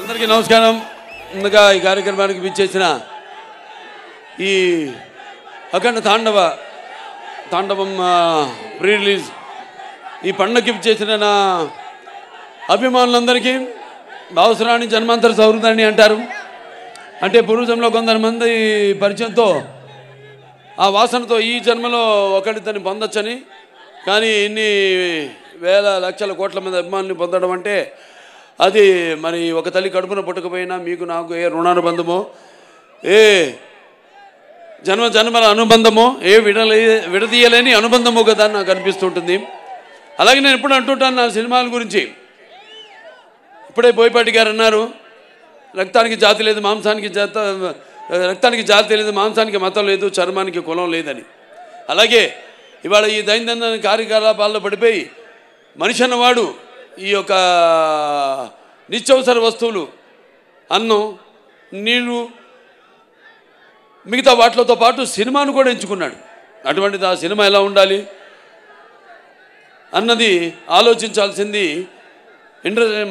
అందరికీ నమస్కారం. ముందుగా ఈ కార్యక్రమానికి విచ్చేసిన ఈ అఖండ తాండవం ప్రీ రిలీజ్ ఈ పండుగకి విచ్చేసిన నా అభిమానులందరికీ అవసరాన్ని జన్మాంతర సౌహృదాన్ని అంటారు. అంటే పూర్వజంలో కొంతమంది పరిచయంతో ఆ వాసనతో ఈ జన్మలో ఒకరితోని పొందొచ్చని, కానీ ఇన్ని వేల లక్షల కోట్ల మంది అభిమానులు పొందడం అంటే అది మరి ఒక తల్లి కడుపున పుట్టకపోయినా మీకు నాకు ఏ రుణానుబంధమో, ఏ జన్మల అనుబంధమో, ఏ విడదీయలేని అనుబంధమో కదా నాకు అనిపిస్తుంటుంది. అలాగే నేను ఎప్పుడు అంటుంటాను నా సినిమాల గురించి. ఇప్పుడే బోయపాటి గారు అన్నారు, రక్తానికి జాతి లేదు, రక్తానికి జాతి లేదు, మాంసానికి మతం లేదు, చర్మానికి కులం లేదని. అలాగే ఇవాళ ఈ దైనందిన కార్యకలాపాల్లో పడిపోయి మనిషి అన్నవాడు ఈ యొక్క నిత్యవసర వస్తువులు, అన్నం, నీళ్ళు, మిగతా వాటితో పాటు సినిమాను కూడా ఎంచుకున్నాడు. అటువంటిది ఆ సినిమా ఎలా ఉండాలి అన్నది ఆలోచించాల్సింది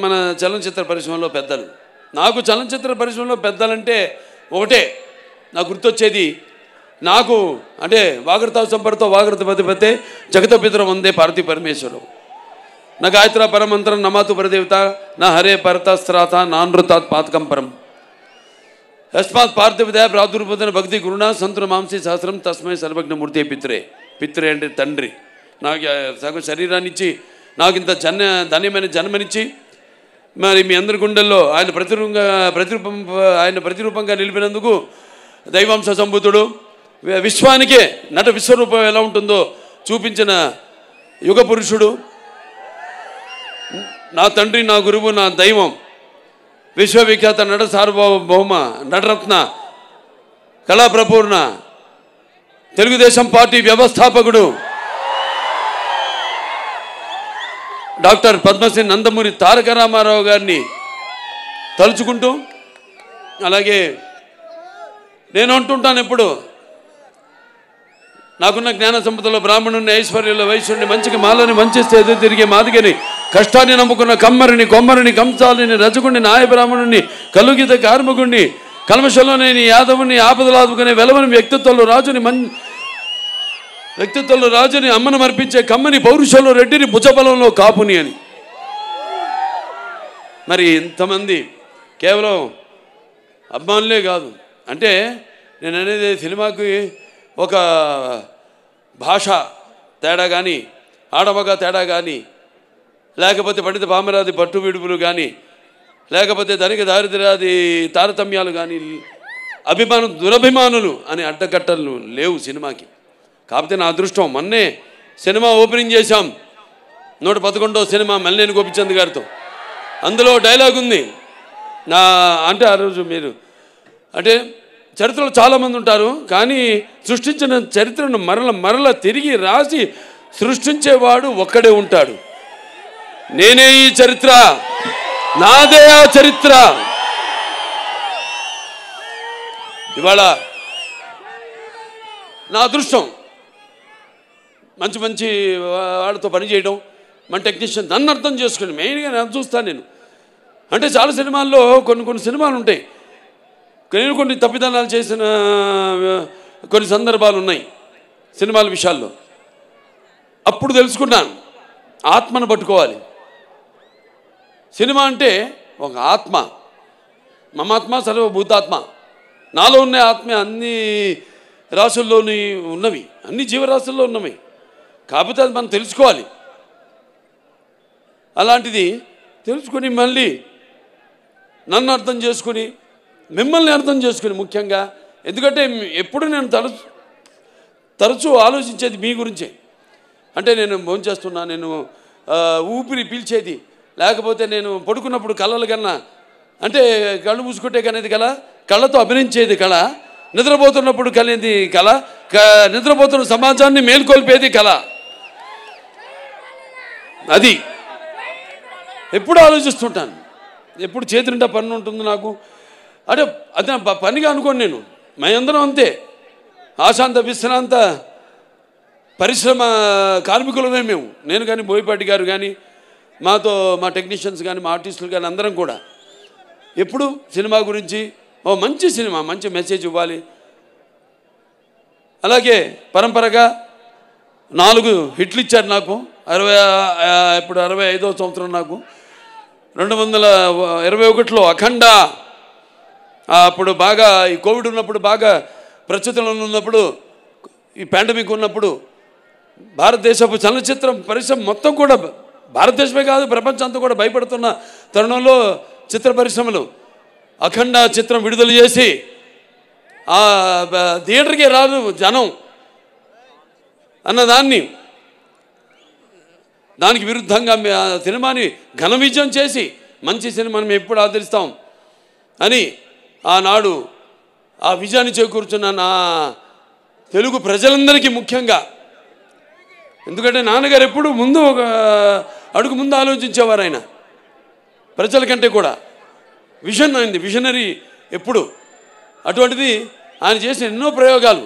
మన చలనచిత్ర పరిశ్రమలో పెద్దలు. నాకు చలనచిత్ర పరిశ్రమలో పెద్దలంటే ఒకటే నాకు గుర్తొచ్చేది, నాకు అంటే వాగర్త సంపర్తో వాగర్త పతిపతే జగత పితర వందే పార్వతీ పరమేశ్వరం, నా గాయత్ర పరమంత్రం నమాతు పరదేవత నా హరే పరతస్త్రాత నానృతాత్ పాతకం పరం యస్మాత్ పార్థివదయ ప్రాదుర్భూతన భక్తి గురుణ సంతున మాంసీ సహస్రం తస్మై సర్వజ్ఞమూర్తి పిత్రే అంటే తండ్రి. నాకు సగం శరీరాన్ని ఇచ్చి నాకు ఇంత ధన్యమైన జన్మనిచ్చి మరి మీ అందరి గుండెల్లో ఆయన ప్రతిరూపంగా నిలిపినందుకు దైవాంశ సంభూతుడు, విశ్వానికే నట విశ్వరూపం ఎలా ఉంటుందో చూపించిన యుగ పురుషుడు, నా తండ్రి, నా గురువు, నా దైవం, విశ్వవిఖ్యాత నట సార్వభౌమ నటరత్న కళాప్రపూర్ణ తెలుగుదేశం పార్టీ వ్యవస్థాపకుడు డాక్టర్ పద్మశ్రీ నందమూరి తారక రామారావు గారిని తలుచుకుంటూ, అలాగే నేను అంటుంటాను ఎప్పుడు, నాకున్న జ్ఞాన సంపదలో బ్రాహ్మణుని, ఐశ్వర్యంలో వైశ్యుడిని, మంచికి మాలని, మంచిస్తే ఎదురు తిరిగే మాదిగని, కష్టాన్ని నమ్ముకున్న కమ్మరిని, కొమ్మరిని, కంసాలిని, రజకుడిని, నాయ బ్రాహ్మణుని, కలుగిత కార్మికుడిని, కల్మషంలోనే యాదవుని, ఆపదలు ఆదుకునే వెలవని వ్యక్తిత్వంలో రాజుని, అమ్మను మర్పించే కమ్మని, పౌరుషంలో రెడ్డిని, భుజబలంలో కాపుని అని. మరి ఇంతమంది కేవలం అభిమానులే కాదు. అంటే నేను అనేది సినిమాకి ఒక భాష తేడా కానీ, ఆడమగ తేడా కానీ, లేకపోతే పండిత పామరాది పట్టు విడుపులు కానీ, లేకపోతే ధనిక దారిద్ర్యాది తారతమ్యాలు కానీ, దురభిమానులు అనే అడ్డకట్టలు లేవు సినిమాకి. కాకపోతే నా అదృష్టం, మొన్నే సినిమా ఓపెనింగ్ చేశాం, 111వ సినిమా మల్లేని గోపిచంద్ గారితో. అందులో డైలాగ్ ఉంది అంటే ఆ రోజు మీరు అంటే చరిత్రలో చాలామంది ఉంటారు, కానీ సృష్టించిన చరిత్రను మరల తిరిగి రాసి సృష్టించేవాడు ఒక్కడే ఉంటాడు. నేనే ఈ చరిత్ర, నాదే ఆ చరిత్ర. ఇవాళ నా అదృష్టం మంచి వాళ్ళతో పనిచేయడం, మన టెక్నీషియన్ నన్ను అర్థం చేసుకుని మెయిన్గా నేను చూస్తాను. నేను అంటే చాలా సినిమాల్లో కొన్ని సినిమాలు ఉంటాయి, నేను కొన్ని తప్పిదనాలు చేసిన కొన్ని సందర్భాలు ఉన్నాయి సినిమాల విషయాల్లో. అప్పుడు తెలుసుకున్నాను, ఆత్మను పట్టుకోవాలి. సినిమా అంటే ఒక ఆత్మ, మమాత్మ సర్వభూతాత్మ. నాలో ఉన్న ఆత్మ అన్ని రాసుల్లోని ఉన్నవి, అన్ని జీవరాశుల్లో ఉన్నవి. కాకపోతే అది మనం తెలుసుకోవాలి. అలాంటిది తెలుసుకుని మళ్ళీ నన్ను అర్థం చేసుకుని, మిమ్మల్ని అర్థం చేసుకుని ముఖ్యంగా, ఎందుకంటే ఎప్పుడు నేను తరచూ ఆలోచించేది మీ గురించే. అంటే నేను భోంచేస్తున్నా, నేను ఊపిరి పీల్చేది, లేకపోతే నేను పడుకున్నప్పుడు కళలు కన్నా, అంటే కళ్ళు మూసుకుంటే కనేది కళ, కళ్ళతో అభినయించేది కళ, నిద్రపోతున్నప్పుడు కనేది కళ, నిద్రపోతున్న సమాజాన్ని మేల్కొల్పేది కళ. అది ఎప్పుడు ఆలోచిస్తుంటాను, ఎప్పుడు చేతి నిండా పని ఉంటుంది నాకు. అంటే అదే పనిగా అనుకోండి, నేను మేమందరం అంతే, ఆశాంత విశ్రాంత పరిశ్రమ కార్మికులమే మేము. నేను కానీ, బోయపాటి గారు కానీ, మా టెక్నీషియన్స్ కానీ, మా ఆర్టిస్టులు కానీ అందరం కూడా ఎప్పుడు సినిమా గురించి ఓ మంచి సినిమా, మంచి మెసేజ్ ఇవ్వాలి. అలాగే పరంపరగా 4 హిట్లు ఇచ్చారు నాకు. ఇప్పుడు 65వ సంవత్సరం నాకు. 221లో అఖండ, అప్పుడు బాగా ఈ కోవిడ్ ఉన్నప్పుడు, బాగా ప్రస్తుతంలో ఉన్నప్పుడు, ఈ పాండమిక్ ఉన్నప్పుడు భారతదేశపు చలనచిత్ర పరిశ్రమ మొత్తం కూడా, భారతదేశమే కాదు ప్రపంచం అంతా కూడా భయపడుతున్న తరుణంలో చిత్ర పరిశ్రమలు అఖండ చిత్రం విడుదల చేసి థియేటర్కి రాదు జనం అన్నదాన్ని, దానికి విరుద్ధంగా సినిమాని ఘన విజయం చేసి మంచి సినిమాని మేము ఎప్పుడు ఆదరిస్తాం అని ఆనాడు ఆ విజయాన్ని చేకూర్చున్న నా తెలుగు ప్రజలందరికీ ముఖ్యంగా, ఎందుకంటే నాన్నగారు ఎప్పుడు ముందు ఒక అడుగు ముందు ఆలోచించేవారు. ఆయన ప్రజల కంటే కూడా విజన్ అయింది, విజనరీ ఎప్పుడు. అటువంటిది ఆయన చేసిన ఎన్నో ప్రయోగాలు,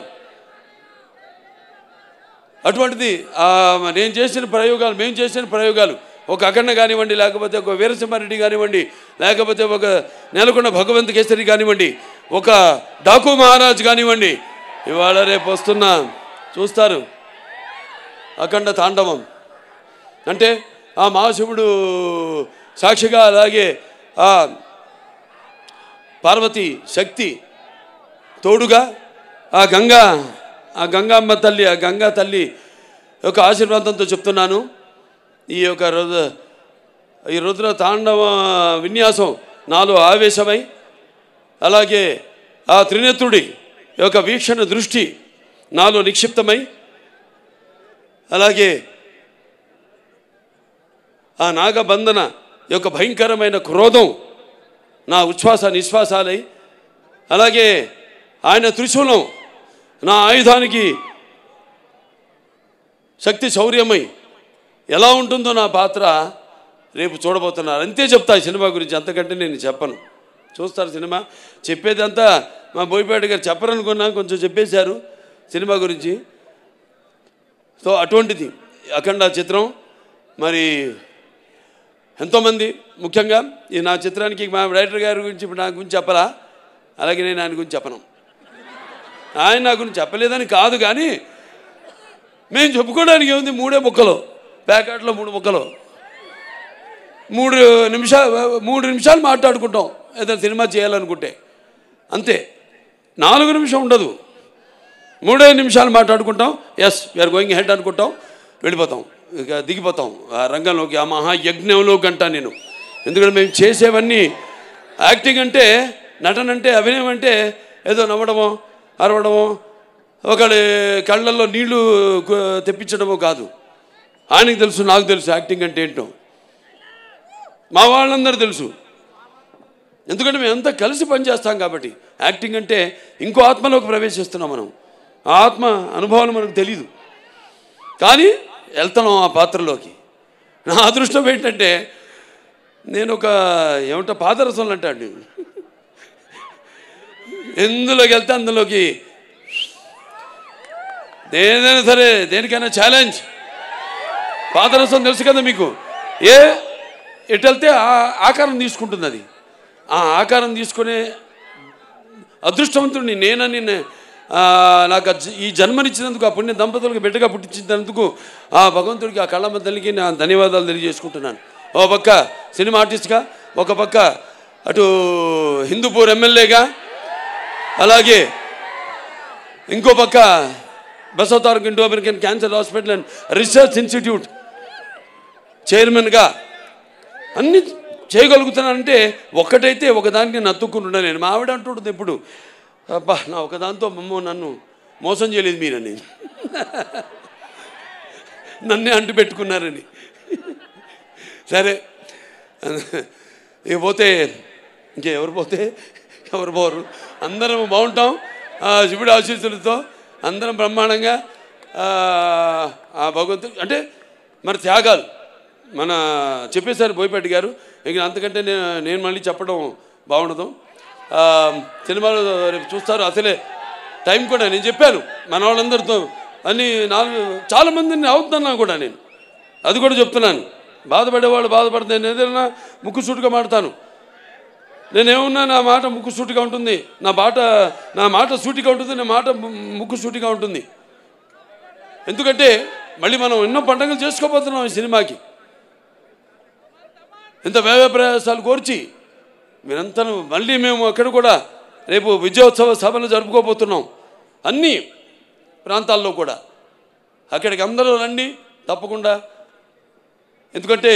అటువంటిది నేను చేసిన ప్రయోగాలు, మేము చేసిన ప్రయోగాలు, ఒక అఖండ కానివ్వండి, లేకపోతే ఒక వీరసింహారెడ్డి కానివ్వండి, లేకపోతే ఒక నెలకొండ భగవంత్ కేసరి కానివ్వండి, ఒక డాకు మహారాజ్ కానివ్వండి, ఇవాళ రేపు వస్తున్న చూస్తారు అఖండ తాండవం. అంటే ఆ మహాశివుడు సాక్షిగా, అలాగే ఆ పార్వతి శక్తి తోడుగా, ఆ గంగామ్మ తల్లి, ఆ గంగా తల్లి యొక్క ఆశీర్వాదంతో చెప్తున్నాను. ఈ రుద్ర తాండవ విన్యాసం నాలో ఆవేశమై, అలాగే ఆ త్రినేత్రుడి యొక్క వీక్షణ దృష్టి నాలో నిక్షిప్తమై, అలాగే ఆ నాగబంధన యొక్క భయంకరమైన క్రోధం నా ఉచ్ఛ్వాస నిశ్వాసాలై, అలాగే ఆయన త్రిశూలం నా ఆయుధానికి శక్తి శౌర్యమై ఎలా ఉంటుందో నా పాత్ర రేపు చూడబోతున్నారు. అంతే చెప్తా ఈ సినిమా గురించి, అంతకంటే నేను చెప్పను. చూస్తారు సినిమా. చెప్పేదంతా మా బోయపాటి గారు చెప్పరనుకున్నా, కొంచెం చెప్పేశారు సినిమా గురించి. సో అటువంటిది అఖండ చిత్రం. మరి ఎంతోమంది, ముఖ్యంగా ఈ నా చిత్రానికి మా డైరెక్టర్ గారి గురించి ఇప్పుడు నా గురించి చెప్పరా, అలాగే నేను ఆయన గురించి చెప్పను. ఆయన నా గురించి చెప్పలేదని కాదు, కానీ మేము చెప్పుకోవడానికి ఏముంది, 3 ముక్కలు, ప్యాకెట్లో 3 ముక్కలు, 3 నిమిషాలు మాట్లాడుకుంటాం ఏదైనా సినిమా చేయాలనుకుంటే, అంతే. 4 నిమిషం ఉండదు, 3 నిమిషాలు మాట్లాడుకుంటాం. ఎస్ వీఆర్ గోయింగ్ హెడ్ అనుకుంటాం, వెళ్ళిపోతాం, ఇక దిగిపోతాం ఆ రంగంలోకి, ఆ మహాయజ్ఞంలోకి అంటాను నేను. ఎందుకంటే మేము చేసేవన్నీ యాక్టింగ్ అంటే, నటన అంటే, అభినయం అంటే ఏదో నవ్వడమో అరవడమో ఒకళ్ళ కళ్ళల్లో నీళ్లు తెప్పించడమో కాదు. ఆయనకు తెలుసు, నాకు తెలుసు యాక్టింగ్ అంటే ఏంటో, మా వాళ్ళందరూ తెలుసు. ఎందుకంటే మేమంతా కలిసి పనిచేస్తాం కాబట్టి. యాక్టింగ్ అంటే ఇంకో ఆత్మలోకి ప్రవేశిస్తున్నాం మనం, ఆ ఆత్మ అనుభవాలు మనకు తెలీదు, కానీ వెళ్తున్నాం ఆ పాత్రలోకి. నా అదృష్టం ఏంటంటే నేను ఒక ఏమంటా పాదరసంలో అంటాడు, ఎందులోకి వెళ్తే అందులోకి, ఏదైనా సరే దేనికైనా ఛాలెంజ్. పాదరసం తెలుసు కదా మీకు, ఎటు వెళ్తే ఆకారం తీసుకుంటుంది. అది ఆ ఆకారం తీసుకునే అదృష్టవంతుడిని నేనని, నాకు ఈ జన్మనిచ్చినందుకు, ఆ పుణ్య దంపతులకు బిడ్డగా పుట్టించినందుకు ఆ భగవంతుడికి, ఆ కళ్ళమ్మ తల్లికి నా ధన్యవాదాలు తెలియజేసుకుంటున్నాను. ఒక పక్క సినిమా ఆర్టిస్ట్గా, ఒక పక్క అటు హిందూపూర్ ఎమ్మెల్యేగా, అలాగే ఇంకో పక్క Basavataraka Indo American cancer hospital and research institute చైర్మన్గా అన్నీ చేయగలుగుతున్నానంటే ఒక్కటైతే ఒకదానికి నేను అతుక్కుంటున్నా. నేను మా ఆవిడ అంటుంటుంది ఎప్పుడు, అబ్బా నా ఒకదాంతో నన్ను మోసం చేయలేదు మీరని, నన్నే అంటు పెట్టుకున్నారని. సరే ఇక పోతే ఇంకెవరు పోతే ఎవరు పోరు, అందరం బాగుంటాం శివుడి ఆశీస్సులతో, అందరం బ్రహ్మాండంగా. ఆ భగవంతుడు అంటే మన త్యాగాలు మన చెప్పేశారు బోయపాటి గారు, ఇంక అంతకంటే నేను మళ్ళీ చెప్పడం బాగుండదు. సినిమాలో రేపు చూస్తారు. అసలే టైం కూడా నేను చెప్పాను మన వాళ్ళందరితో, అన్ని చాలామందిని అవుతున్నాను కూడా నేను, అది కూడా చెప్తున్నాను. బాధపడేవాళ్ళు బాధపడతాను, ఏదైనా ముక్కు సూటుగా మాడతాను. నేనేమన్నా నా మాట ముక్కు సూటిగా ఉంటుంది, నా మాట సూటిగా ఉంటుంది, నా మాట ముక్కు సూటిగా ఉంటుంది. ఎందుకంటే మళ్ళీ మనం ఎన్నో పండుగలు చేసుకోబోతున్నాం ఈ సినిమాకి. ఎంత వ్యయ ప్రయాసాలు కోర్చి మీరంతా మళ్ళీ మేము అక్కడ కూడా రేపు విజయోత్సవ సభలు జరుపుకోబోతున్నాం అన్ని ప్రాంతాల్లో కూడా. అక్కడికి అందరూ రండి తప్పకుండా. ఎందుకంటే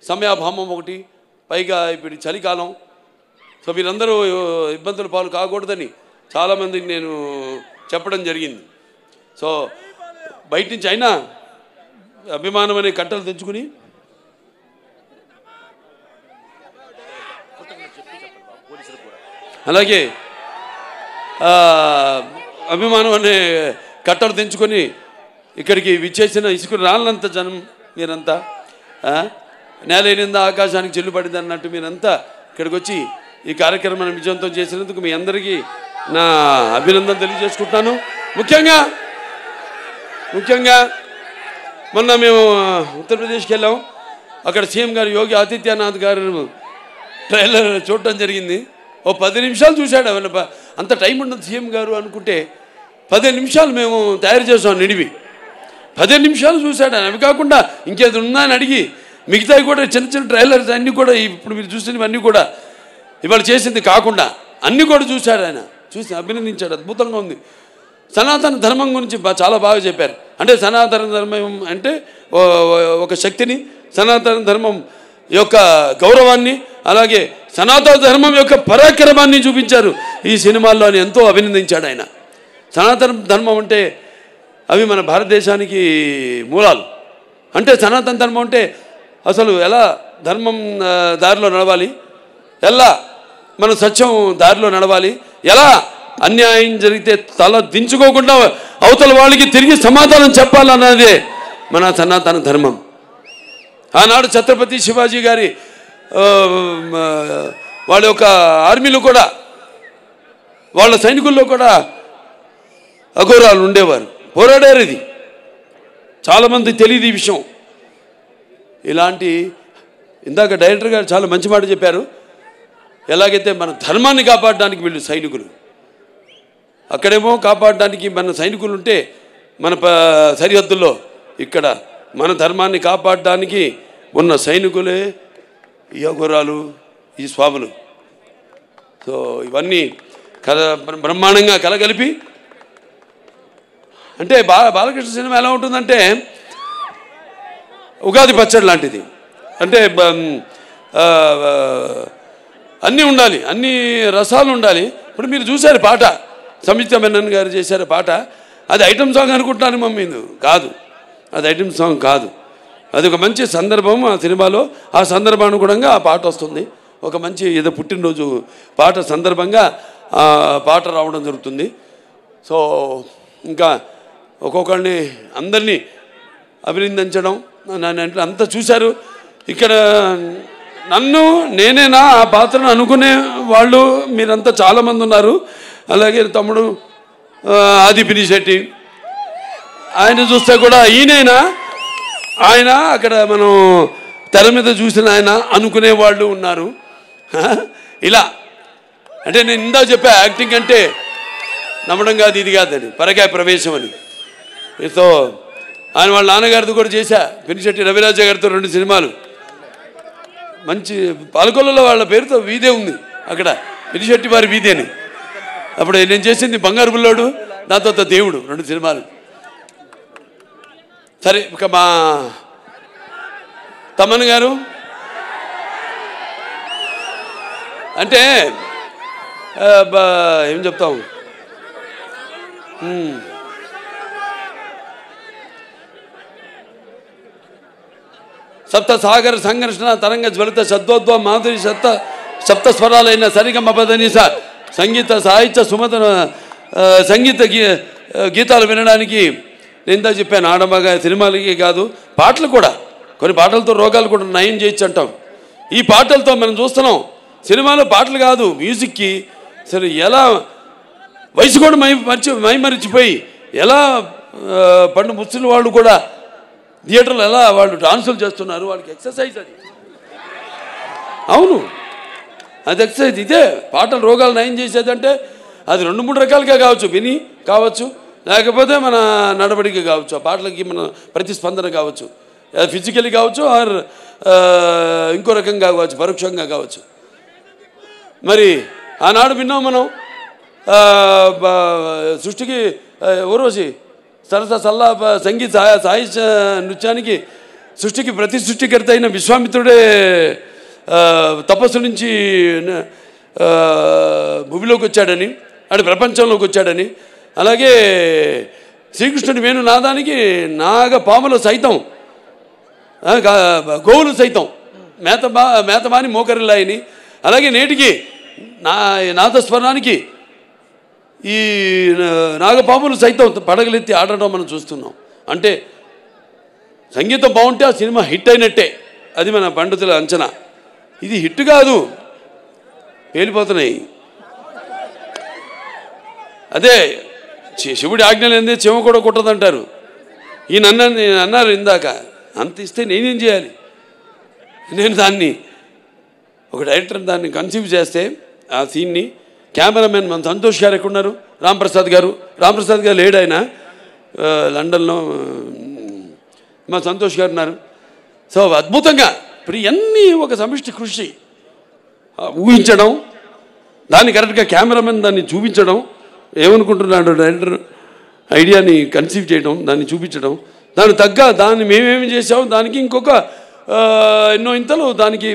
సమయాభావం ఒకటి, పైగా ఇప్పుడు చలికాలం. సో మీరందరూ ఇబ్బందుల పాలు కాకూడదని చాలామందికి నేను చెప్పడం జరిగింది. సో బయట నుంచి అయినా అభిమానం అనే కట్టలు తెచ్చుకుని అలాగే అభిమానం అనే కట్టలు తెంచుకొని ఇక్కడికి విచ్చేసిన ఇసుకు రాళ్ళంత జనం మీరంతా, నేలైనందా ఆకాశానికి చెల్లుపడింది అన్నట్టు మీరంతా ఇక్కడికి వచ్చి ఈ కార్యక్రమాన్ని విజయవంతం చేసినందుకు మీ అందరికీ నా అభినందన తెలియజేసుకుంటున్నాను. ముఖ్యంగా మొన్న మేము ఉత్తరప్రదేశ్కి వెళ్ళాం. అక్కడ సీఎం గారు యోగి ఆదిత్యనాథ్ గారు ట్రైలర్ చూడటం జరిగింది. ఓ 10 నిమిషాలు చూశాడు. అంత టైం ఉండదు సీఎం గారు అనుకుంటే 15 నిమిషాలు మేము తయారు చేసాం నిడివి. 15 నిమిషాలు చూశాడు. అవి కాకుండా ఇంకేది ఉందా అని అడిగి మిగతావి కూడా చిన్న చిన్న ట్రైలర్స్ అన్నీ కూడా ఇప్పుడు మీరు చూసినవన్నీ కూడా ఇవాళ చేసింది కాకుండా అన్నీ కూడా చూశాడు. ఆయన చూసి అభినందించాడు. అద్భుతంగా ఉంది. సనాతన ధర్మం గురించి చాలా బాగా చెప్పారు. అంటే సనాతన ధర్మం అంటే ఒక శక్తిని, సనాతన ధర్మం యొక్క గౌరవాన్ని, అలాగే సనాతన ధర్మం యొక్క పరాక్రమాన్ని చూపించారు ఈ సినిమాల్లో అని ఎంతో అభినందించాడు ఆయన. సనాతన ధర్మం అంటే అవి మన భారతదేశానికి మూలాలు. అంటే సనాతన ధర్మం అంటే అసలు ఎలా ధర్మం దారిలో నడవాలి, ఎలా మన సత్యం దారిలో నడవాలి, ఎలా అన్యాయం జరిగితే తల దించుకోకుండా అవతల వాళ్ళకి తిరిగి సమాధానం చెప్పాలన్నదే మన సనాతన ధర్మం. ఆనాడు ఛత్రపతి శివాజీ గారి వాళ్ళ యొక్క ఆర్మీలో కూడా, వాళ్ళ సైనికుల్లో కూడా అఘోరాలు ఉండేవారు, పోరాడారు. ఇది చాలామంది తెలియదు ఈ విషయం. ఇలాంటి ఇందాక డైరెక్టర్ గారు చాలా మంచి మాట చెప్పారు. ఎలాగైతే మన ధర్మాన్ని కాపాడడానికి వీళ్ళు సైనికులు, అక్కడేమో కాపాడడానికి మన సైనికులు ఉంటే మన సరిహద్దుల్లో, ఇక్కడ మన ధర్మాన్ని కాపాడడానికి ఉన్న సైనికులే ఈ అఘోరాలు, ఈ స్వాములు. సో ఇవన్నీ బ్రహ్మాండంగా కలగలిపి, అంటే బాలకృష్ణ సినిమా ఎలా ఉంటుందంటే ఉగాది పచ్చడి లాంటిది. అంటే అన్నీ ఉండాలి, అన్ని రసాలు ఉండాలి. ఇప్పుడు మీరు చూశారు పాట, సంయుక్త మెనన్ గారు చేశారు పాట. అది ఐటమ్ సాంగ్ అనుకుంటున్నాను మమ్మీ, కాదు, అది ఐటమ్ సాంగ్ కాదు. అది ఒక మంచి సందర్భం ఆ సినిమాలో. ఆ సందర్భానుగుణంగా ఆ పాట వస్తుంది. ఒక మంచి ఏదో పుట్టినరోజు పాట సందర్భంగా ఆ పాట రావడం జరుగుతుంది. సో ఇంకా ఒక్కొక్కరిని అందరినీ అభినందించడం అంతా చూశారు. ఇక్కడ నన్ను నేనేనా ఆ పాత్రను అనుకునే వాళ్ళు మీరంతా చాలామంది ఉన్నారు. అలాగే తమ్ముడు ఆది పినిశెట్టి, ఆయన చూస్తే కూడా ఈయనైనా, ఆయన అక్కడ మనం తెర మీద చూసిన ఆయన అనుకునే వాళ్ళు ఉన్నారు. ఇలా అంటే నేను ఇందా చెప్పా, యాక్టింగ్ అంటే నమ్మడం కాదు, ఇది కాదని, పరకాయ ప్రవేశం అని. సో ఆయన వాళ్ళ నాన్నగారితో కూడా చేశా, పినిశెట్టి రవిరాజ గారితో 2 సినిమాలు. మంచి పాలకొల్లలో వాళ్ళ పేరుతో వీధే ఉంది అక్కడ, పినిశెట్టి వారి వీధి అని. అప్పుడు నేను చేసింది బంగారు బుల్లోడు, దాంతో దేవుడు, 2 సినిమాలు. సరే, ఇక మా తమన్ గారు అంటే ఏం చెప్తాం, సప్త సాగర సంఘర్షణ తరంగ జ్వలిత శబ్దోద్భవ మాధురి సప్త స్వరాలైన సరిగమ పదనిస సంగీత సాహిత్య సుమత సంగీత గీతాలు వినడానికి నేను ఇందా చెప్పాను. ఆడమగా సినిమాలకి కాదు, పాటలు కూడా, కొన్ని పాటలతో రోగాలు కూడా నయం చేయొచ్చు అంటాం. ఈ పాటలతో మనం చూస్తున్నాం. సినిమాలో పాటలు కాదు, మ్యూజిక్కి సరే ఎలా వయసు కూడా మైమరిచిపోయి ఎలా పండు ముస్లిం వాళ్ళు కూడా థియేటర్లో ఎలా వాళ్ళు డాన్సులు చేస్తున్నారు, వాళ్ళకి ఎక్సర్సైజ్ అది. అవును, అది ఎక్సర్సైజ్. ఇదే పాటలు రోగాలు నయం చేసేదంటే అది 2-3 రకాలుగా కావచ్చు. విని కావచ్చు, లేకపోతే మన నడవడిక కావచ్చు, ఆ పాటలకి మన ప్రతిస్పందన కావచ్చు, ఫిజికల్లీ కావచ్చు, ఆర్ ఇంకో రకంగా కావచ్చు, పరోక్షంగా కావచ్చు. మరి ఆనాడు విన్నాం మనం సృష్టికి ఊర్వశి సరస సల్లా సంగీత సాహిత్య నృత్యానికి సృష్టికి ప్రతి సృష్టికర్త అయిన విశ్వామిత్రుడే తపస్సు నుంచి భూమిలోకి వచ్చాడని, ఆడు ప్రపంచంలోకి వచ్చాడని, అలాగే శ్రీకృష్ణుడి వేణునాదానికి నాగపాములు సైతం, గోవులు సైతం మేతమాని మోకరిల్లాయని, అలాగే నేటికి నాదస్వరానికి ఈ నాగపాములు సైతం పడగలెత్తి ఆడటం మనం చూస్తున్నాం. అంటే సంగీతం బాగుంటే ఆ సినిమా హిట్ అయినట్టే, అది మన పండితుల అంచనా. ఇది హిట్ కాదు, పేలిపోతున్నాయి. అదే శివుడి ఆజ్ఞ లేదే చెమ కూడా కుట్టదంటారు. ఈయన అన్నారు ఇందాక, అంత ఇస్తే నేనేం చేయాలి? నేను దాన్ని ఒక డైరెక్టర్ దాన్ని కన్సీవ్ చేస్తే ఆ సీన్ని కెమెరామెన్ మన సంతోష్ గారు ఎక్కడున్నారు? రాంప్రసాద్ గారు లేడు, ఆయన లండన్లో మా సంతోష్ గారు ఉన్నారు. సో అద్భుతంగా ఇప్పుడు ఇవన్నీ ఒక సమిష్టి కృషి, ఊహించడం, దాన్ని కరెక్ట్గా కెమెరామెన్ దాన్ని చూపించడం, ఏమనుకుంటున్నాడు డైరెక్టర్ ఐడియాని కన్సీవ్ చేయడం, దాన్ని చూపించడం, దానికి తగ్గ దాన్ని మేమేమి చేసాం దానికి ఇంకొక ఎన్నో ఇంతలు దానికి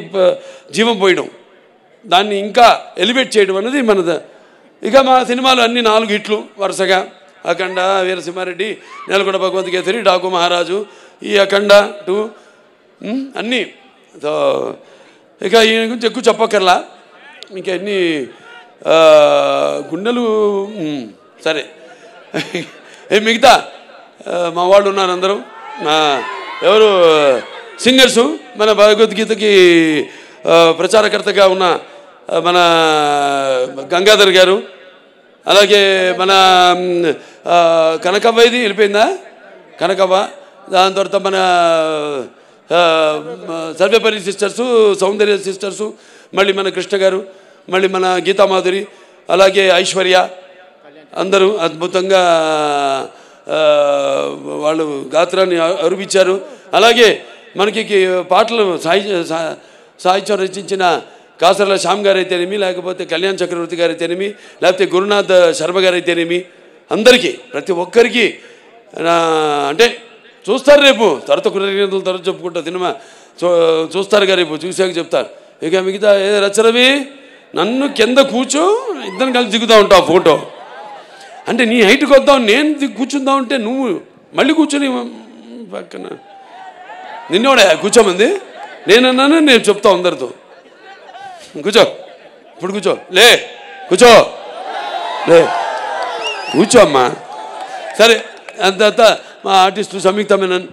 జీవం పోయడం, దాన్ని ఇంకా ఎలివేట్ చేయడం అనేది మనది. ఇక మా సినిమాలు అన్ని 4 హిట్లు వరుసగా, అఖండ, వీరసింహారెడ్డి, నేలకొండ భగవంత్ కేసరి, డాకు మహారాజు, ఈ అఖండ 2 అన్నీ. సో ఇక ఈయన గురించి ఎక్కువ చెప్పక్కర్లా, ఇంకా ఎన్ని గుండెలు సరే. మిగతా మా వాళ్ళు ఉన్నారు అందరూ, ఎవరు సింగర్సు, మన భగవద్గీతకి ప్రచారకర్తగా ఉన్న మన గంగాధర్ గారు, అలాగే మన కనకవ్వ, ఇది వెళ్ళిపోయిందా కనకవ్వ, దాని తర్వాత మన సర్వేపల్లి సిస్టర్సు, సౌందర్య సిస్టర్సు, మళ్ళీ మన కృష్ణ గారు, మళ్ళీ మన గీతామాధురి, అలాగే ఐశ్వర్య, అందరూ అద్భుతంగా వాళ్ళు గాత్రాన్ని అరువించారు. అలాగే మనకి పాటలు సాహిత్యం రచించిన కాసర్ల శ్యామ్ గారు అయితేనేమి, లేకపోతే కళ్యాణ్ చక్రవర్తి గారు అయితేనేమి, లేకపోతే గురునాథ్ శర్మ గారు అయితేనేమి, అందరికీ ప్రతి ఒక్కరికి అంటే చూస్తారు, రేపు తర్వాత కృతజ్ఞతలు తర్వాత చెప్పుకుంటా, సినిమా చూస్తారు కదా, రేపు చూసాక చెప్తారు. ఇక మిగతా రచరవి నన్ను కింద కూర్చో, ఇద్దరు కలిసి దిగుతూ ఉంటావు ఫోటో. అంటే నీ హైట్కి వద్దాం, నేను కూర్చుందాం అంటే నువ్వు మళ్ళీ కూర్చొని పక్కన నిన్నోడే కూర్చోమంది, నేనన్నాను, నేను చెప్తా అందరితో, కూర్చో ఇప్పుడు కూర్చో, లే కూర్చో, లే కూర్చో అమ్మా. సరే అంత మా ఆర్టిస్టు సంయుక్త మేనన్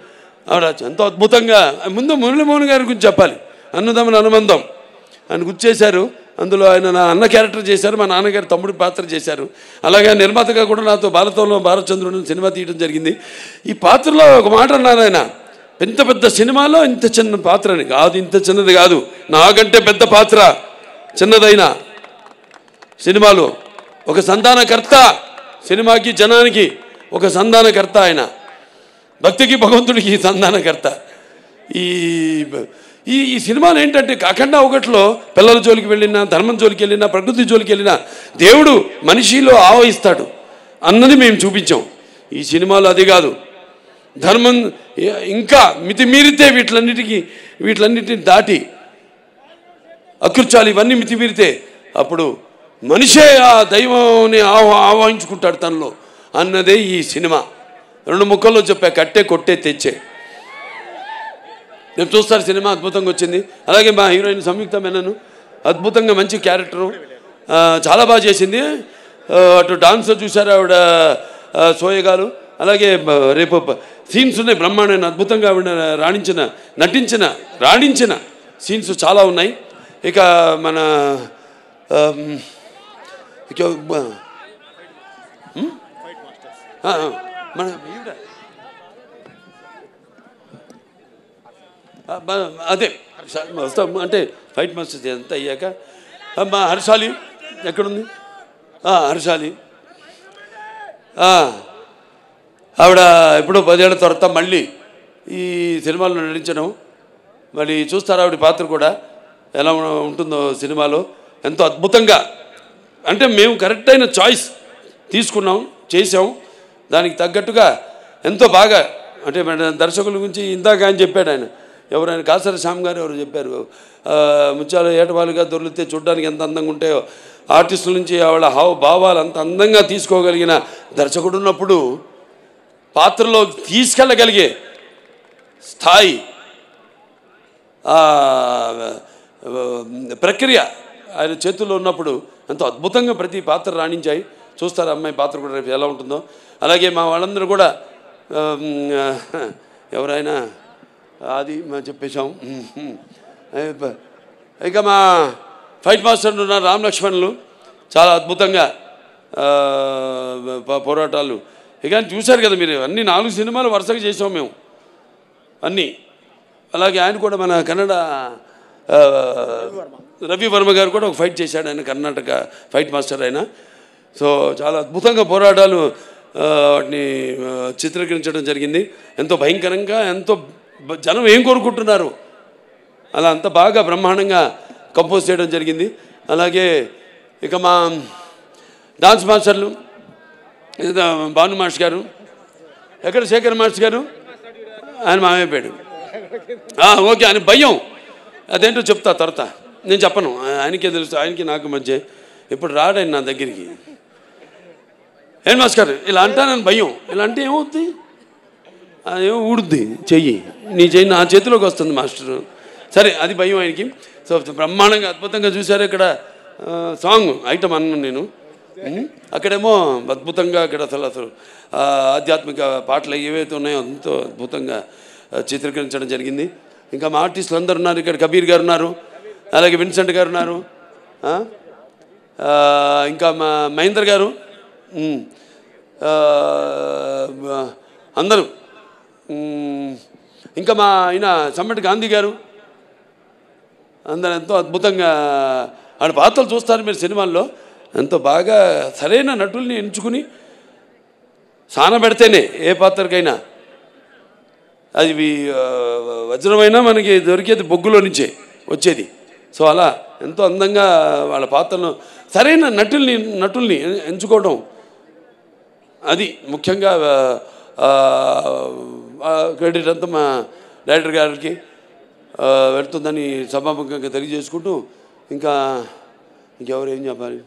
ఆవిడ ఎంతో అద్భుతంగా, ముందు మురళీమోహన్ గారి గురించి చెప్పాలి. అన్నదమ్ముల అనుబంధం ఆయన గుర్తు చేశారు. అందులో ఆయన నా అన్న క్యారెక్టర్ చేశారు, మా నాన్నగారు తమ్ముడి పాత్ర చేశారు. అలాగే నిర్మాతగా కూడా నాతో బాలచంద్రుడు సినిమా తీయడం జరిగింది. ఈ పాత్రలో ఒక మాట అన్నారు ఆయన, ఇంత పెద్ద సినిమాలో ఇంత చిన్న పాత్రని కాదు, ఇంత చిన్నది కాదు, నాకంటే పెద్ద పాత్ర చిన్నదైన సినిమాలో ఒక సంధానకర్త, సినిమాకి జనానికి ఒక సంధానకర్త, ఆయన భక్తికి భగవంతుడికి సంధానకర్త. ఈ ఈ సినిమాలు ఏంటంటే అఖండ 1లో పిల్లల జోలికి వెళ్ళినా, ధర్మం జోలికి వెళ్ళినా, ప్రకృతి జోలికి వెళ్ళినా దేవుడు మనిషిలో ఆవహిస్తాడు అన్నది మేము చూపించాం. ఈ సినిమాలో అది కాదు, ధర్మం ఇంకా మితిమీరితే వీటిలన్నిటిని దాటి అకృత్యాలు ఇవన్నీ మితిమీరితే అప్పుడు మనిషే ఆ దైవాన్ని ఆవాహించుకుంటాడు తనలో అన్నదే ఈ సినిమా. 2 ముక్కల్లో చెప్పా, కట్టే కొట్టే తెచ్చే. రేపు చూస్తారు, సినిమా అద్భుతంగా వచ్చింది. అలాగే మా హీరోయిన్ సంయుక్త మేనన్ అద్భుతంగా మంచి క్యారెక్టరు, చాలా బాగా చేసింది. అటు డాన్స్ చూసారు ఆవిడ సోయగాలు. అలాగే రేపు సీన్స్ ఉన్నాయి బ్రహ్మాండమైన, అద్భుతంగా ఆవిడ రాణించిన సీన్స్ చాలా ఉన్నాయి. ఇక మన మన అదే వస్తాం అంటే ఫైట్ మాస్టర్స్ అంతా అయ్యాక మా హర్షాలి ఎక్కడుంది? హర్షాలి ఆవిడ ఎప్పుడో 10 ఏళ్ల తర్వాత మళ్ళీ ఈ సినిమాలో నటించడం, మరి చూస్తారు ఆవిడ పాత్ర కూడా ఎలా ఉంటుందో సినిమాలో. ఎంతో అద్భుతంగా, అంటే మేము కరెక్ట్ అయిన చాయిస్ తీసుకున్నాం, చేసాం, దానికి తగ్గట్టుగా ఎంతో బాగా. అంటే దర్శకుల గురించి ఇందాక ఆయన చెప్పాడు, ఎవరైనా కాసర శ్యామ్ గారు ఎవరు చెప్పారు, ముత్యాలు ఏటవాలుగా దొరికితే చూడడానికి ఎంత అందంగా ఉంటాయో, ఆర్టిస్టుల నుంచి వాళ్ళ భావాలు అంత అందంగా తీసుకోగలిగిన దర్శకుడు ఉన్నప్పుడు పాత్రలో తీసుకెళ్ళగలిగే స్థాయి, ప్రక్రియ ఆయన చేతుల్లో ఉన్నప్పుడు ఎంతో అద్భుతంగా ప్రతి పాత్ర రాణించాయి. చూస్తారు అమ్మాయి పాత్ర కూడా రేపు ఎలా ఉంటుందో. అలాగే మా వాళ్ళందరూ కూడా ఎవరైనా అది మేము చెప్పేశాం. ఇక మా ఫైట్ మాస్టర్ ఉన్న రామ్ లక్ష్మణులు చాలా అద్భుతంగా పోరాటాలు. ఇక చూశారు కదా మీరు, అన్ని 4 సినిమాలు వరుసగా చేసాం మేము అన్నీ. అలాగే ఆయన కూడా మన కన్నడ రవి వర్మ గారు కూడా ఒక ఫైట్ చేశాడు, ఆయన కర్ణాటక ఫైట్ మాస్టర్ ఆయన. సో చాలా అద్భుతంగా పోరాటాలు వాటిని చిత్రీకరించడం జరిగింది. ఎంతో భయంకరంగా, ఎంతో జనం ఏం కోరుకుంటున్నారు అలా అంత బాగా బ్రహ్మాండంగా కంపోజ్ చేయడం జరిగింది. అలాగే ఇక మా డాన్స్ మాస్టర్లు భాను మాస్టర్ గారు, ఎక్కడ శేఖర్ మాస్టర్ గారు, ఆయన మామైపోయాడు. ఓకే, ఆయన భయం అదేంటో చెప్తా తర్వాత, నేను చెప్పను, ఆయనకే తెలుసు, ఆయనకి నాకు మధ్య. ఇప్పుడు రాడాయన నా దగ్గరికి, ఏం మాస్టర్ ఇలా అంటానని భయం, ఇలా అంటే ఏమవుద్ది, అదేమో ఊడుద్ది చెయ్యి, నీ చెయ్యి నా చేతిలోకి వస్తుంది మాస్టరు, సరే అది భయం ఆయనకి. సో బ్రహ్మాండంగా అద్భుతంగా చూశారు. ఇక్కడ సాంగ్ ఐటమ్ అన్నాను నేను, అక్కడేమో అద్భుతంగా అక్కడ అసలు ఆధ్యాత్మిక పాటలు ఏవైతే ఉన్నాయో ఎంతో అద్భుతంగా చిత్రీకరించడం జరిగింది. ఇంకా మా ఆర్టిస్టులు అందరు ఉన్నారు, ఇక్కడ కబీర్ గారు ఉన్నారు, అలాగే విన్సెంట్ గారు ఉన్నారు, ఇంకా మా మహేందర్ గారు, అందరూ, ఇంకా మా ఆయన సమ్మటి గాంధీ గారు, అందరూ ఎంతో అద్భుతంగా ఆడ పాత్రలు చూస్తారు మీరు సినిమాల్లో. ఎంతో బాగా సరైన నటుల్ని ఎంచుకుని సానబెడితేనే ఏ పాత్రకైనా అది వజ్రమైనా మనకి దొరికేది బొగ్గులో నుంచే వచ్చేది. సో అలా ఎంతో అందంగా వాళ్ళ పాత్రను సరైన నటుల్ని ఎంచుకోవడం, అది ముఖ్యంగా క్రెడిట్ అంతా మా డైరెక్టర్ గారికి వెళ్తుందని సభాముఖంగా తెలియజేసుకుంటూ, ఇంకెవరు ఏం చెప్పాలి,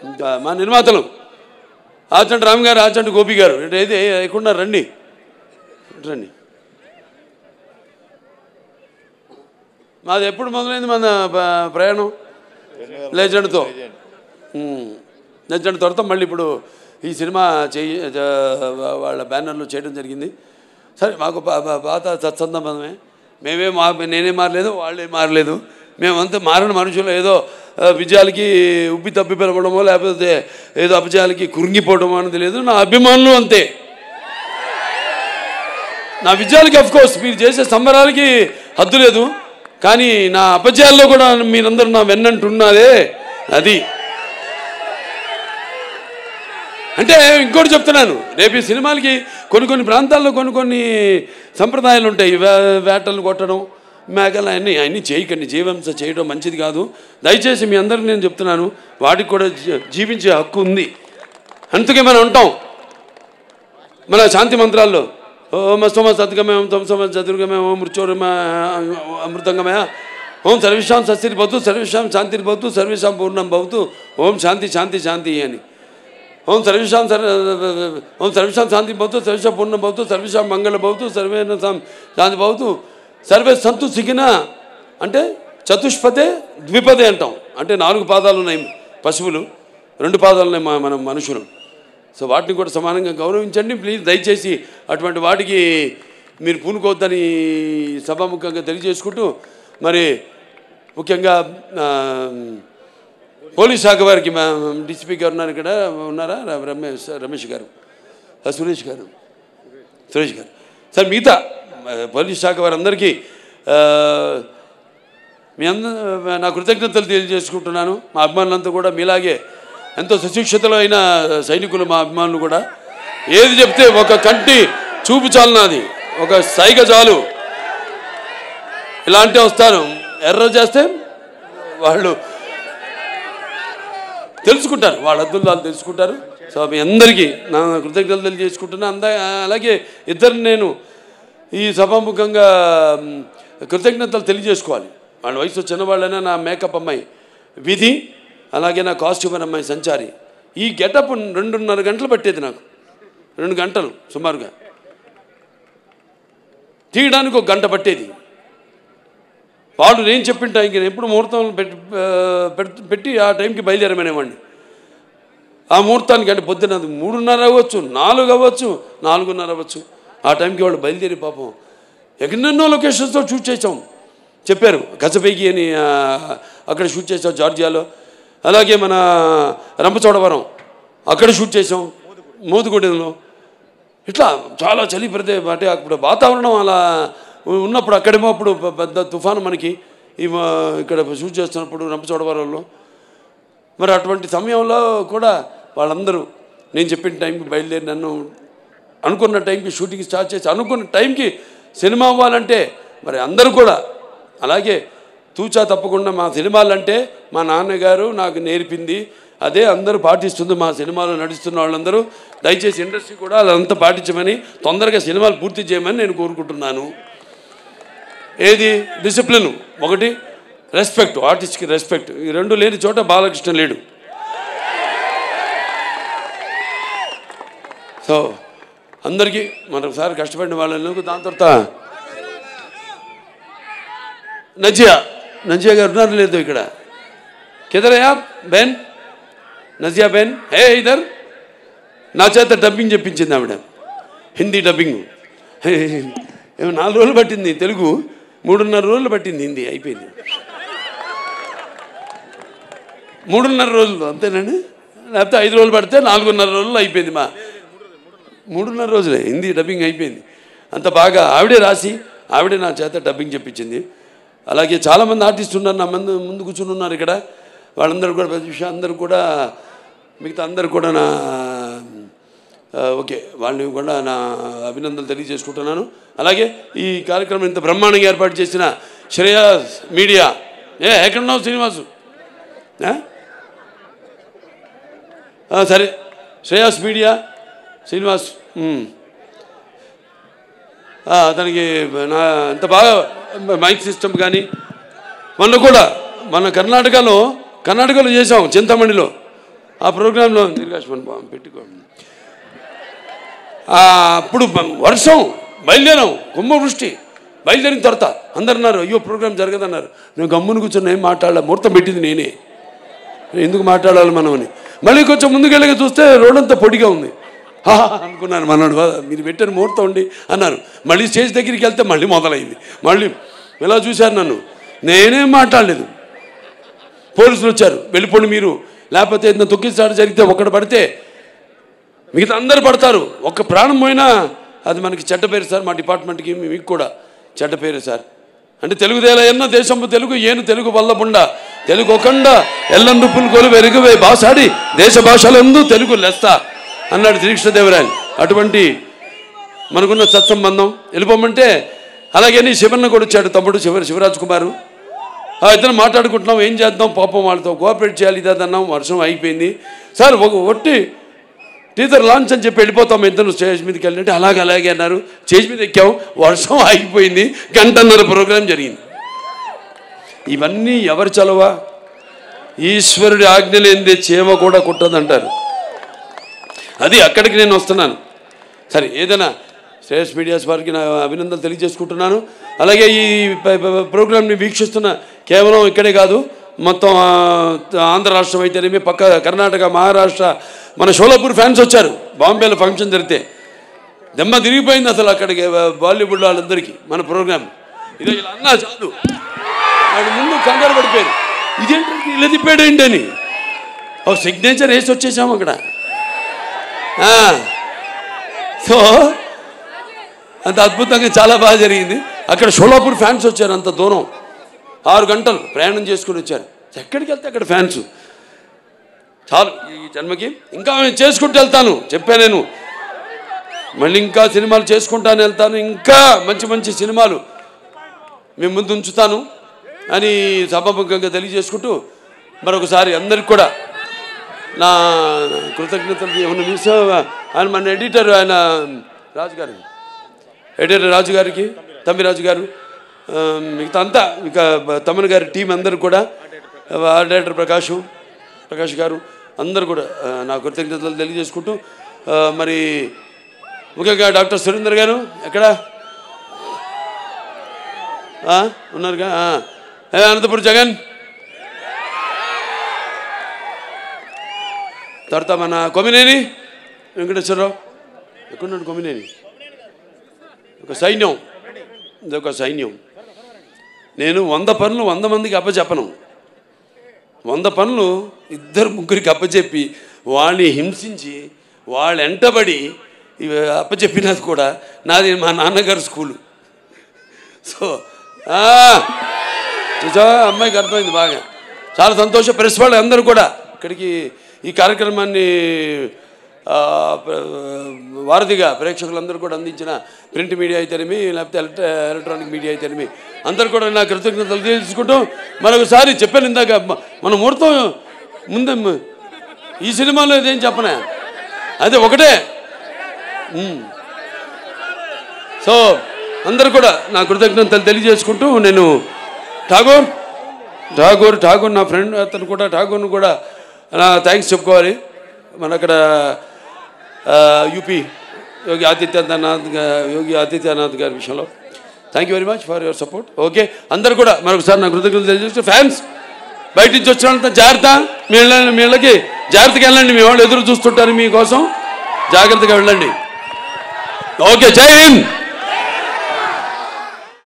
ఇంకా మా నిర్మాతలు ఆచంటి రామ్ గారు, ఆచంటి గోపి గారు, ఏది ఎక్కడున్నారు, రండి. మాది ఎప్పుడు మొదలైంది మన ప్రయాణం? లెజెండ్తో. లెజెండ్ తర్వాత మళ్ళీ ఇప్పుడు ఈ సినిమా వాళ్ళ బ్యానర్లో చేయడం జరిగింది. సరే, మాకు పాత సత్సంబంధమే, నేనే మారలేదు, వాళ్ళే మారలేదు, మేమంతా మారిన మనుషులు. ఏదో విజయాలకి ఉబ్బి తప్పి పిలవడమో లేకపోతే ఏదో అపజయాలకి కురింగిపోవడమో అనేది లేదు. నా అభిమానులు అంతే. నా విజయాలకి అఫ్కోర్స్ మీరు చేసే సంబరాలకి హద్దు లేదు, కానీ నా అపజయాల్లో కూడా మీరందరూ నా వెన్నంటున్నారే, అది. అంటే ఇంకోటి చెప్తున్నాను, రేపు ఈ సినిమాలకి కొన్ని ప్రాంతాల్లో కొన్ని సంప్రదాయాలు ఉంటాయి. వేటలు కొట్టడం, మేకలు, అన్నీ చేయకండి. జీవహింస చేయడం మంచిది కాదు. దయచేసి మీ అందరికీ నేను చెప్తున్నాను, వాటికి కూడా జీవించే హక్కు ఉంది. అందుకే మనం ఉంటాం మన శాంతి మంత్రాల్లో, ఓం అస్తమ సద్గమయం తం సమ చతుర్గమయం ఓం మృత్యోర్మ అమృతంగమయ ఓం సర్వేషాం సస్తిర్ భవతు సర్వేషాం శాంతిర్ భవతు సర్వేషాం పూర్ణం భవతు ఓం శాంతి శాంతి శాంతి అని. ఓం సర్వేషాం శాంతి భవతు సర్వేషాం పూర్ణం భవతు సర్వేషాం మంగళ భవతు సర్వేణ శాంతి భవతు సర్వే సంతు సిగిన. అంటే చతుష్పదే ద్విపదే అంటాం, అంటే 4 పాదాలు ఉన్నాయి పశువులు, 2 పాదాలు ఉన్నాయి మనం మనుషులు. సో వాటిని కూడా సమానంగా గౌరవించండి ప్లీజ్. దయచేసి అటువంటి వాటికి మీరు పూనుకోవద్దని సభాముఖంగా తెలియజేసుకుంటూ, మరి ముఖ్యంగా పోలీస్ శాఖ వారికి మా డిసిపి గారు ఉన్నారు, ఇక్కడ ఉన్నారా, రమేష్ గారు, సురేష్ గారు సార్, మిగతా పోలీస్ శాఖ వారందరికీ మీ నా కృతజ్ఞతలు తెలియజేసుకుంటున్నాను. మా అభిమానులంతా కూడా మీలాగే ఎంతో సుశిక్షితులు అయిన సైనికులు మా అభిమానులు కూడా. ఏది చెప్తే ఒక కంటి చూపు చాలు, నాది ఒక సైగ చాలు, ఇలాంటి వస్తాను. ఎర్ర చేస్తే వాళ్ళు తెలుసుకుంటారు, వాళ్ళ అద్దులు వాళ్ళు తెలుసుకుంటారు. సో మీ అందరికీ నా కృతజ్ఞతలు తెలియజేసుకుంటున్నాను. అలాగే ఇద్దరిని నేను ఈ సభాముఖంగా కృతజ్ఞతలు తెలియజేసుకోవాలి. వాళ్ళ వయసు చిన్నవాళ్ళైనా నా మేకప్ అమ్మాయి విధి, అలాగే నా కాస్ట్యూమర్ అమ్మాయి సంచారి. ఈ గెటప్ 2.5 గంటలు పట్టేది నాకు, 2 గంటలు సుమారుగా. తీయడానికి 1 గంట పట్టేది. వాళ్ళు నేను చెప్పిన టైంకి ఎప్పుడు ముహూర్తం పెట్టి ఆ టైంకి బయలుదేరమనేవాడిని. ఆ ముహూర్తానికి అంటే పొద్దున్న 3:30 అవ్వచ్చు, 4 అవ్వచ్చు, 4:30 అవ్వచ్చు. ఆ టైంకి వాళ్ళు బయలుదేరి పాపం ఎన్నెన్నో లొకేషన్స్తో షూట్ చేసాం. చెప్పారు గజపేగి అని అక్కడ షూట్ చేసాం జార్జియాలో. అలాగే మన రంపచోడవరం అక్కడ షూట్ చేసాం, మోదుగూడెంలో. ఇట్లా చాలా చలి అంటే అప్పుడు వాతావరణం అలా ఉన్నప్పుడు అక్కడేమో అప్పుడు పెద్ద తుఫాను మనకి ఇక్కడ షూట్ చేస్తున్నప్పుడు రంపచోడవరంలో. మరి అటువంటి సమయంలో కూడా వాళ్ళందరూ నేను చెప్పిన టైంకి బయలుదేరి నన్ను అనుకున్న టైంకి షూటింగ్ స్టార్ట్ చేసి అనుకున్న టైంకి సినిమా అవ్వాలంటే మరి అందరూ కూడా అలాగే తూచా తప్పకుండా మా సినిమాలంటే మా నాన్నగారు నాకు నేర్పింది అదే అందరూ పాటిస్తుంది. మా సినిమాలో నడుస్తున్న వాళ్ళందరూ దయచేసి ఇండస్ట్రీ కూడా అదంతా పాటించమని, తొందరగా సినిమాలు పూర్తి చేయమని నేను కోరుకుంటున్నాను. ఏది డిసిప్లిన్, ఒకటి రెస్పెక్ట్, ఆర్టిస్ట్కి రెస్పెక్ట్, ఈ 2 లేని చోట బాలకృష్ణ లేడు. సో అందరికీ మరొకసారి కష్టపడిన వాళ్ళకు. దాని తర్వాత నజియా గారు ఉన్నారు లేదు ఇక్కడ, కిదరయా బెన్, నజియా బెన్ హే ఇదర్. నా చేత డబ్బింగ్ చెప్పించింది ఆవిడ, హిందీ డబ్బింగ్. 4 రోజులు పట్టింది తెలుగు, 3.5 రోజులు పట్టింది హిందీ, అయిపోయింది. 3.5 రోజులు అంతేనండి, లేకపోతే 5 రోజులు పడితే 4.5 రోజులు అయిపోయింది. 3.5 రోజులే హిందీ డబ్బింగ్ అయిపోయింది. అంత బాగా ఆవిడే రాసి ఆవిడే నా చేత డబ్బింగ్ చెప్పించింది. అలాగే చాలామంది ఆర్టిస్టులు ఉన్నారు నా ముందు కూర్చుని ఉన్నారు ఇక్కడ. వాళ్ళందరూ కూడా ప్రతి విషయం అందరూ కూడా మిగతా అందరూ కూడా నా ఓకే వాళ్ళని కూడా నా అభినందనలు తెలియజేసుకుంటున్నాను. అలాగే ఈ కార్యక్రమం ఇంత బ్రహ్మాండంగా ఏర్పాటు చేసిన శ్రేయాస్ మీడియా, ఎక్కడున్నావు శ్రీనివాసు? సరే శ్రేయాస్ మీడియా శ్రీనివాస్, అతనికి నా ఎంత బాగా మైక్ సిస్టమ్ కానీ మొన్న కూడా మన కర్ణాటకలో చేసాం చింతమణిలో. ఆ ప్రోగ్రాంలో పెట్టుకో అప్పుడు వర్షం బయలుదేరాం, కుంభవృష్టి. బయలుదేరిన తర్వాత అందరు అన్నారు అయ్యో ప్రోగ్రాం జరగదన్నారు. నేను గమ్మును కూర్చొని ఏం మాట్లాడాలి, ముహూర్తం పెట్టింది నేనే, ఎందుకు మాట్లాడాలి మనం అని. మళ్ళీ కొంచెం ముందుకెళ్ళగా చూస్తే రోడ్డంతా పొడిగా ఉంది. అనుకున్నాను మనోడు మీరు పెట్టిన ముహూర్తం ఉండి అన్నారు. మళ్ళీ స్టేజ్ దగ్గరికి వెళ్తే మళ్ళీ మొదలైంది. మళ్ళీ ఇలా చూశారు నన్ను, నేనేం మాట్లాడలేదు. పోలీసులు వచ్చారు, వెళ్ళిపోండి మీరు, లేకపోతే ఏదైనా తొక్కిసారి జరిగితే ఒక్కడు పడితే మిగతా అందరు పడతారు, ఒక్క ప్రాణం పోయినా అది మనకి చెడ్డ పేరు సార్, మా డిపార్ట్మెంట్కి మీకు కూడా చెడ్డ పేరు సార్. అంటే తెలుగుదేలా ఎన్న దేశంపు తెలుగు ఏను తెలుగు వల్లబుండ తెలుగు ఒకండ ఎల్లందు పులుకొలు వెరుగువే భాషాడి దేశ భాషలందు తెలుగు లెస్త అన్నాడు శ్రీకృష్ణదేవరాయలు. అటువంటి మనకున్న సత్సంబంధం వెళ్ళిపోమంటే. అలాగే నీ శివన్న కూడా వచ్చాడు, తమ్ముడు శివరాజ్ కుమారు. ఇద్దరు మాట్లాడుకుంటున్నాం ఏం చేద్దాం, పాపం వాళ్ళతో కోఆపరేట్ చేయాలి ఇదన్నాం. వర్షం అయిపోయింది సార్, ఒట్టి టీజర్ లాంచ్ అని చెప్పి వెళ్ళిపోతాం ఇద్దరు స్టేజ్ మీదకి వెళ్ళినట్టు. అలాగే అన్నారు. స్టేజ్ మీద ఎక్కాం, వర్షం ఆగిపోయింది, 1.5 గంట ప్రోగ్రాం జరిగింది. ఇవన్నీ ఎవరు చలవా? ఈశ్వరుడి ఆజ్ఞ లేనిదే చీమ కూడా కుట్టదంటారు. అది అక్కడికి నేను వస్తున్నాను. సరే ఏదైనా శ్రేయస్ మీడియాస్ వారికి నా అభినందనలు తెలియజేసుకుంటున్నాను. అలాగే ఈ ప్రోగ్రాంని వీక్షిస్తున్న కేవలం ఇక్కడే కాదు, మొత్తం ఆంధ్ర రాష్ట్రం అయితేనేమి, పక్క కర్ణాటక, మహారాష్ట్ర, మన షోలాపూర్ ఫ్యాన్స్ వచ్చారు. బాంబేలో ఫంక్షన్ జరిగితే దెమ్మ తిరిగిపోయింది అసలు అక్కడికి బాలీవుడ్ వాళ్ళందరికీ మన ప్రోగ్రాం. ఇదే ఇలా అన్నా చాలు, వాడి ముందు కంగారు పడిపోయారు, ఇదేంటి ఇలా తిప్పాడేంటి అని. ఒక సిగ్నేచర్ వేసి వచ్చేసాము అక్కడ. సో అంత అద్భుతంగా చాలా బాగా జరిగింది. అక్కడ షోలాపూర్ ఫ్యాన్స్ వచ్చారు అంత దూరం. 6 గంటలు ప్రయాణం చేసుకుని వచ్చారు. ఎక్కడికి వెళ్తే అక్కడ ఫ్యాన్స్. చాలు ఈ జన్మకి, ఇంకా చేసుకుంటూ వెళ్తాను చెప్పాను నేను. మళ్ళీ ఇంకా సినిమాలు చేసుకుంటాను వెళ్తాను, ఇంకా మంచి మంచి సినిమాలు మేము ముందు ఉంచుతాను అని సభాముఖంగా తెలియజేసుకుంటూ మరొకసారి అందరికి కూడా నా కృతజ్ఞతలు. ఏమన్నా మిస్ ఆయన మన ఎడిటర్, ఆయన రాజుగారు, ఎడిటర్ రాజుగారికి, తమ్మిరాజు గారు, మిగతా అంతా ఇక తమ్మన్ గారి టీం అందరూ కూడా, డైరెక్టర్ ప్రకాష్ గారు అందరూ కూడా నా కృతజ్ఞతలు తెలియజేసుకుంటూ, మరి ముఖ్యంగా డాక్టర్ సురేందర్ గారు ఎక్కడ ఉన్నారుగా, అనంతపురం జగన్, తర్వాత మన కొమ్మినేని వెంకటేశ్వరరావు, ఎక్కడున్నాడు కొమ్మినేని, ఒక సైన్యం, ఇదొక సైన్యం. నేను 100 పనులు 100 మందికి అప్పచెప్పను. 100 పనులు 2-3 అప్పచెప్పి వాళ్ళని హింసించి వాళ్ళ వెంటబడి ఇవి అప్పచెప్పినది కూడా నాది మా నాన్నగారు స్కూలు. సో అమ్మాయికి అర్థమైంది బాగా. చాలా సంతోషం. ప్రెస్ వాళ్ళు అందరూ కూడా ఇక్కడికి ఈ కార్యక్రమాన్ని వారధిగా ప్రేక్షకులందరూ కూడా అందించిన ప్రింట్ మీడియా అయితేనేమి, లేకపోతే ఎలక్ట్రానిక్ మీడియా అయితేనేమి అందరూ కూడా నా కృతజ్ఞతలు తెలుసుకుంటూ మరొకసారి చెప్పాను ఇందాక, మన ముహూర్తం ముందే ఈ సినిమాలో ఇదేం చెప్పనా, అదే ఒకటే. సో అందరూ కూడా నా కృతజ్ఞతలు తెలియజేసుకుంటూ, నేను ఠాగూర్ నా ఫ్రెండ్, అతను కూడా ఠాగూర్ను కూడా నా థ్యాంక్స్ చెప్పుకోవాలి. మన అక్కడ యూపీ యోగి ఆదిత్యనాథ్ గారి విషయంలో thank you very much for your support. Okay, అందరూ కూడా మరొకసారి నా కృతజ్ఞతలు తెలియజేస్తూ, ఫ్యాన్స్ బయట నుంచి వచ్చినంత జాగ్రత్త, మీ ఇళ్ళకి జాగ్రత్తగా వెళ్ళండి, మీ వాళ్ళు ఎదురు చూస్తుంటారు మీకోసం, జాగ్రత్తగా వెళ్ళండి. ఓకే, జై హింద్.